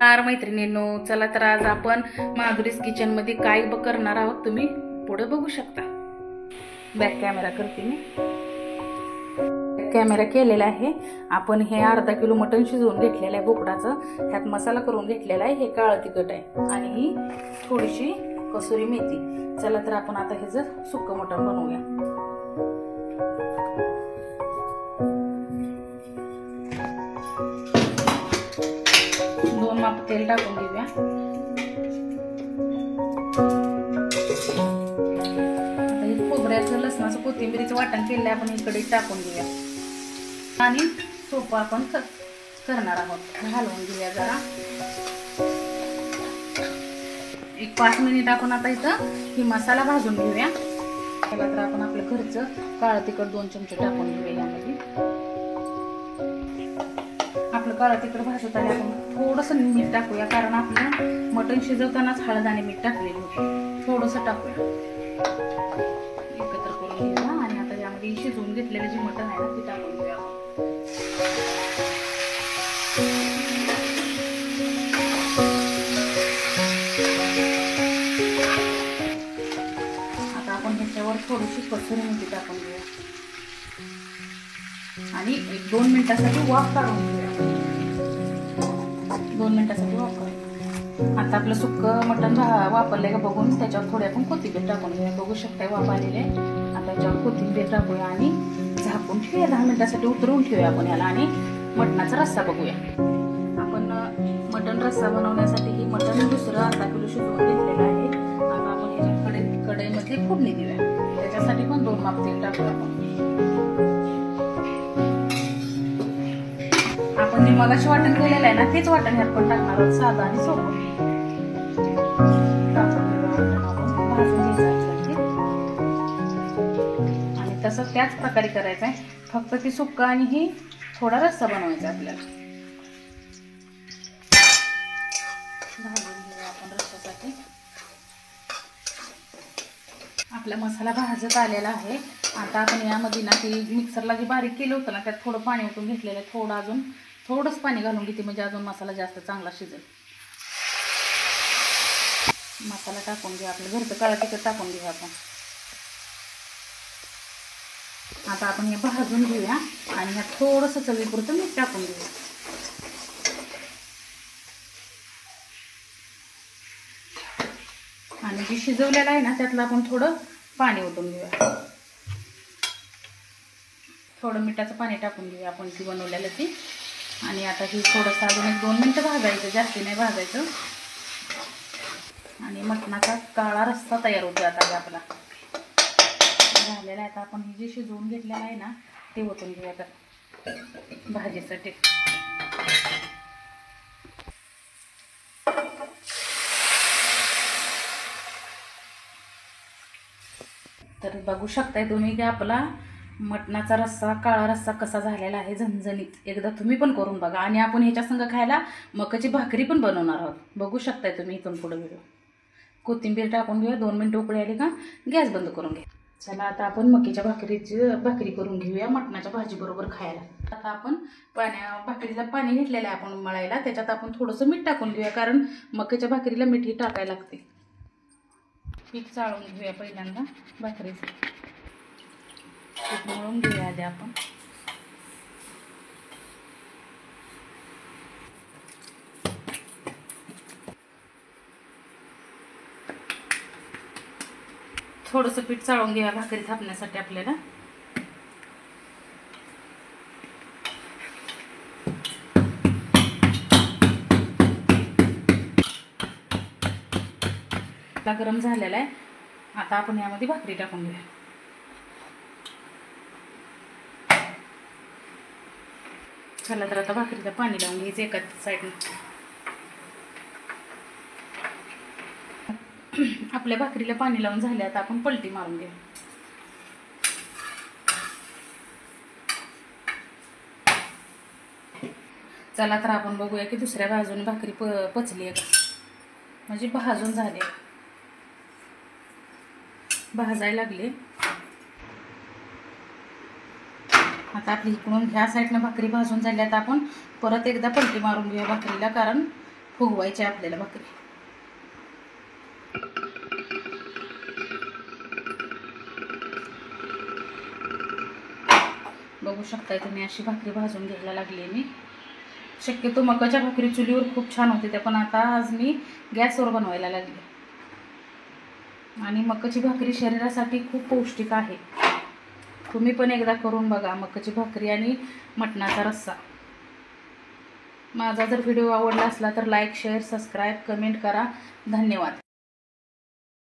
मैत्रिणींनो, चला तर आज आपण माधुरीज किचन मध्ये काय करणार आहोत तुम्ही पुढे बघू शकता। बॅक कॅमेरा करते मी। कॅमेरा केलेला आहे। आपण हे अर्धा किलो मटण शिजवून घेतलेलं आहे बोकडाचं। ह्यात मसाला करून घेतलेला आहे। हे काळं तिखट आहे आणि ही थोडीशी कसुरी मेथी। चला तर आपण आता हे जर सुक्क मटण बनवूया। दोन माप तेल टाकून घेऊया। आता हे खोबऱ्याचं लसणाचं कोथिंबीरीचं वाटण केलेलं आपण इकडे टाकून घेऊया आणि सोपं आपण करणार आहोत। हलवून घेऊया जरा। एक 5 मिनिट आपण आता इथं ही मसाला भाजून घेऊया। त्याला तर आपण आपलं घरचं काळं तिखट 2 चमचे टाकून घेऊया यामध्ये। आपलं काळं तिखट भाजत आले आपण थोडंसं मीठ टाकूया, कारण आपलं मटण शिजवतानाच हळद आणि मीठ टाकलेलं होतं। थोडंसं टाकूया, एकत्र करून घेऊया आणि आता यामध्ये शिजवून घेतलेलं जे मटण आहे ना ते टाकून घेऊया। आता आपण ह्याच्यावर थोडीशी कसुरी मेथी टाकून घेऊया आणि 1-2 मिनिटांसाठी वाफ काढून घेऊया। 2 मिनिटांसाठी वाफ काढूया। आता आपलं सुक्क मटण वापरलंय का बघून त्याच्यावर थोडी आपण कोथिंबीर टाकून घेऊया। बघू शकताय वाफ आलेली आहे। आता याच्यावर कोथिंबीर टाकूया आणि झाकून ठेवूया। 10 मिनिटांसाठी उतरवून ठेवूया आपण याला आणि मटणाचा रस्सा बघूया। आपण मटण रस्सा बनवण्यासाठी ही मटण दुसरं अर्धा किलो शिजवून घेतलेलं आहे। आता आपण ह्याच्या कढईमध्ये फोडणी देऊया। त्याच्यासाठी पण 2 माप तेल टाकूया आपण जे मगाशी वाटण केलेलं आहे ना तेच वाटण ह्यात पण टाकणार आहोत, साधं आणि सोपं। आणि तसं त्याच प्रकारे करायचं आहे, फक्त ती सुक्का आणि ही थोडा रस्सा बनवायचा आपल्याला। भाजून घेऊया आपण रस्स्यासाठी। आपला मसाला भाजत आलेला आहे। आता आपण यामध्ये ना ती मिक्सरला जे बारीक केलं होतं ना त्यात थोडं पाणी ओतून घेतलेलं आहे। थोडं अजून थोडंच पाणी घालून घेते, म्हणजे अजून मसाला जास्त चांगला शिजेल। मसाला टाकून घेऊ, आपलं घरचं काळं तिखट टाकून घेऊ आपण। आता आपण हे भाजून घेऊया आणि ह्यात थोडंसं चवीपुरतं मीठ टाकून घेऊया। आणि जे शिजवलेलं आहे ना त्यातलं आपण थोडं पाणी ओतून घेऊया। थोडं मिठाचं पाणी टाकून घेऊया आपण ती बनवलेलं ती। आणि आता ही थोडंसं अजून 1-2 मिनिटं भाजायचं, जास्ती नाही भाजायचं। आणि मटणाचा काळा रस्सा तयार होतो आता आपला झालेला आहे। आता आपण हे जे शिजवून घेतलेलं आहे ना ते ओतून घेऊया आता भाजीसाठी। तर बघू शकताय तुम्ही की आपला मटणाचा रस्सा काळा रस्सा कसा झालेला आहे, झणझणीत। एकदा तुम्ही पण करून बघा। आणि आपण ह्याच्या संग खायला मकाची भाकरी पण बनवणार आहोत, बघू शकताय तुम्ही इथून पुढे व्हिडिओ। कोथिंबीर टाकून घेऊया। 2 मिनिटं उकळी आली का गॅस बंद करून घ्या। चला आता आपण मकीच्या भाकरी करून घेऊया मटणाच्या भाजी बरोबर खायला। आता आपण भाकरीला पाणी घेतलेलं आहे आपण मळायला, त्याच्यात आपण थोडंसं मीठ टाकून घेऊया, कारण मकीच्या भाकरीला मीठ ही टाकायला लागते। पीठ चाळून घेऊया पहिल्यांदा भाकरीचं। पीठ मळून घेऊया आधी आपण। थोडंसं पीठ चाळून घेऊया भाकरी थापण्यासाठी आपल्याला। गरम झालेला आहे। आता आपण यामध्ये भाकरी टाकून घेऊया। चला तर आता भाकरीला पाणी लावून घ्यायचं एका साईडने। आपल्या भाकरीला पाणी लावून झाले, आता आपण पलटी मारून घेऊ। चला तर आपण बघूया की दुसऱ्या बाजूने भाकरी पचली आहे का, म्हणजे भाजून झाले, भाजायला लागले। आता आपली इकडून ह्या साईडने भाकरी भाजून झाली। आता आपण परत एकदा पलटी मारून घेऊया भाकरीला, कारण फुगवायची आपल्याला भाकरी. बघू शकताय तुम्ही, अशी भाकरी भाजून घ्यायला लागली मी. शक्यतो मकाच्या भाकरी चुलीवर खूप छान होते त्या, पण आता आज मी गॅसवर बनवायला लागले. आणि मकाची भाकरी शरीरासाठी खूप पौष्टिक आहे. तुम्ही पण एकदा करून बघा मकाची भाकरी आणि मटणाचा रस्सा. माझा जर व्हिडिओ आवडला असला तर लाईक, शेअर, सबस्क्राईब, कमेंट करा. धन्यवाद.